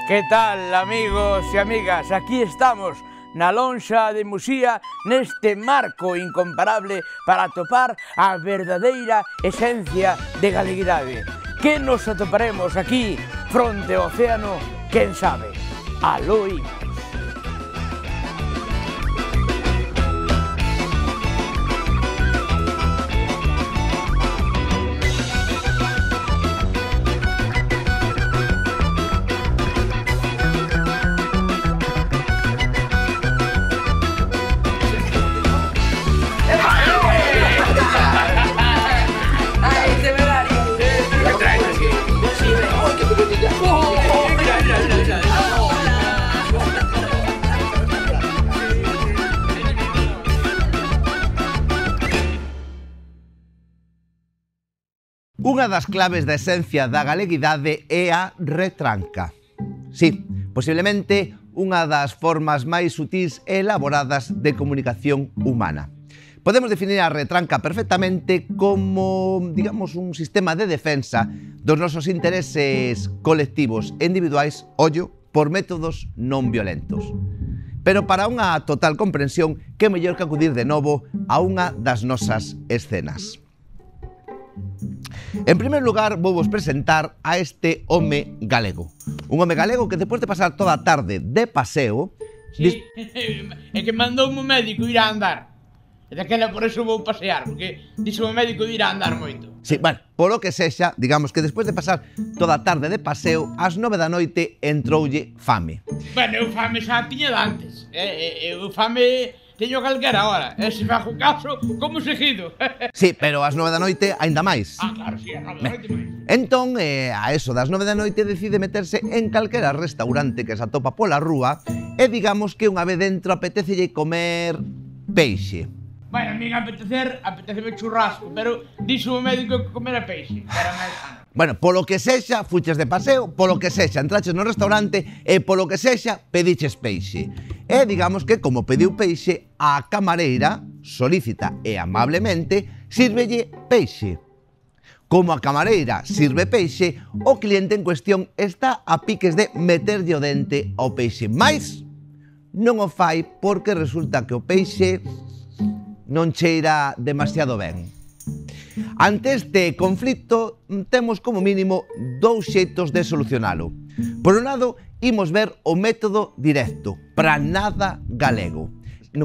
Que tal, amigos e amigas? Aquí estamos na lonxa de Muxía neste marco incomparable para atopar a verdadeira esencia de galeguidade. Que nos atoparemos aquí, fronte ao océano, quen sabe? Aló imos. Unha das claves da esencia da galeguidade é a retranca. Sí, posiblemente unha das formas máis sutís e elaboradas de comunicación humana. Podemos definir a retranca perfectamente como, digamos, un sistema de defensa dos nosos intereses colectivos e individuais, ollo, por métodos non violentos. Pero para unha total comprensión, que mellor que acudir de novo a unha das nosas escenas. En primer lugar, vou vos presentar a este home galego. Un home galego que despois de pasar toda a tarde de paseo... Sí, é que mandoume o médico ir a andar. E daquela por eso vou pasear, porque dixo o médico ir a andar moito. Sí, bueno, polo que sexa, digamos que despois de pasar toda a tarde de paseo, ás 9 da noite entroulle fame. Bueno, eu fame xa tiña de antes. Eu fame... teño calquera hora, e se fago caso, como seguido. Sí, pero ás 9 da noite ainda máis. Ah, claro, sí, ás 9 da noite máis. Entón, a eso das 9 da noite decide meterse en calquera restaurante que se atopa pola rúa e digamos que unha vez dentro apetecelle comer peixe. Bueno, a min apeteceme churrasco, pero dixo o médico que comera peixe, que era máis sano. Bueno, polo que sexa, fuches de paseo, polo que sexa, entraches no restaurante e polo que sexa, pediches peixe. E digamos que, como pediu peixe, a camareira, solícita e amablemente, sírvelle peixe. Como a camareira sirve peixe, o cliente en cuestión está a piques de meterlle o dente ao peixe. Mais non o fai porque resulta que o peixe non cheira demasiado ben. Ante este conflito, temos como mínimo dous xeitos de solucionalo. Por un lado, imos ver o método directo, para nada galego.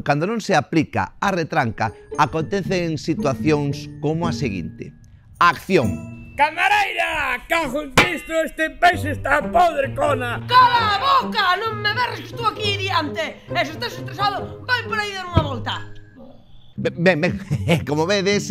Cando non se aplica a retranca, acontecen situacións como a seguinte. Acción. Camareira! Cajo en Cristo, este peixe está podre, cona! Cala a boca! Non me berres que estou aquí diante! E se estás estresado, vai por aí dar unha volta. Ben, como vedes,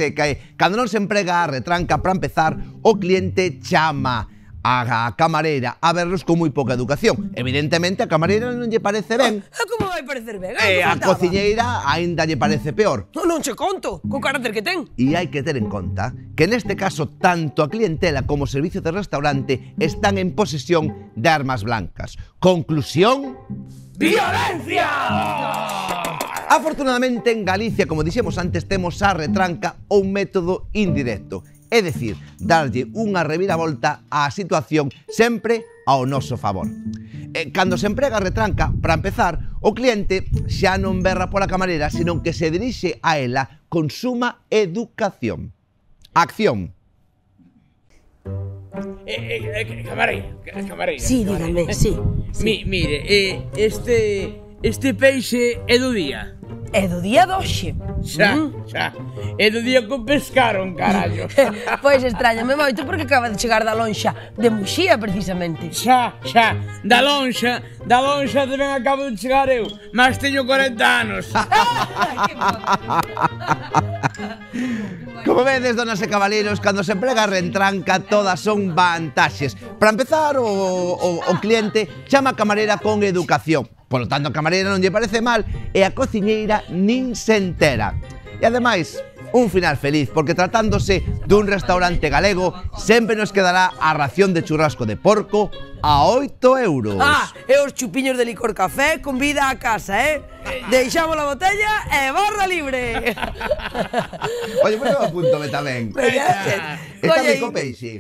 cando non se emprega a retranca, para empezar, o cliente chama a camareira a verlos con moi pouca educación. Evidentemente, a camareira non lle parece ben. Como vai parecer ben? E a cociñeira aínda lle parece peor. Non che conto, co carácter que ten. E hai que ter en conta que neste caso tanto a clientela como o servicio de restaurante están en posesión de armas blancas. Conclusión... ¡violencia! Afortunadamente, en Galicia, como dixemos antes, temos a retranca ou un método indirecto. É dicir, darlle unha reviravolta á situación sempre ao noso favor. Cando se emprega a retranca, para empezar, o cliente xa non berra pola camareira, senón que se dirixe a ela con suma educación. Acción. Camareira. Sí, dígame, sí. Mire, este peixe é do día. É do día doxe. Xa. É do día que o pescaron, carallo. Pois extrañame moito porque acaba de chegar da lonxa de Muxía, precisamente. Xa. Da lonxa tamén acabo de chegar eu. Mas teño 40 anos. Como vedes, donas e cabaleiros, cando se emprega a retranca, todas son vantaxes. Para empezar, o cliente chama a camareira con educación. Polo tanto, a camareira non lle parece mal e a cociñeira nin se entera. E ademais, un final feliz, porque tratándose dun restaurante galego, sempre nos quedará a ración de churrasco de porco a 8 euros. E os chupiños de licor café con vida a casa, Deixamos a botella e barra libre. Oye, pois eu apúntome tamén. Está rico peixe.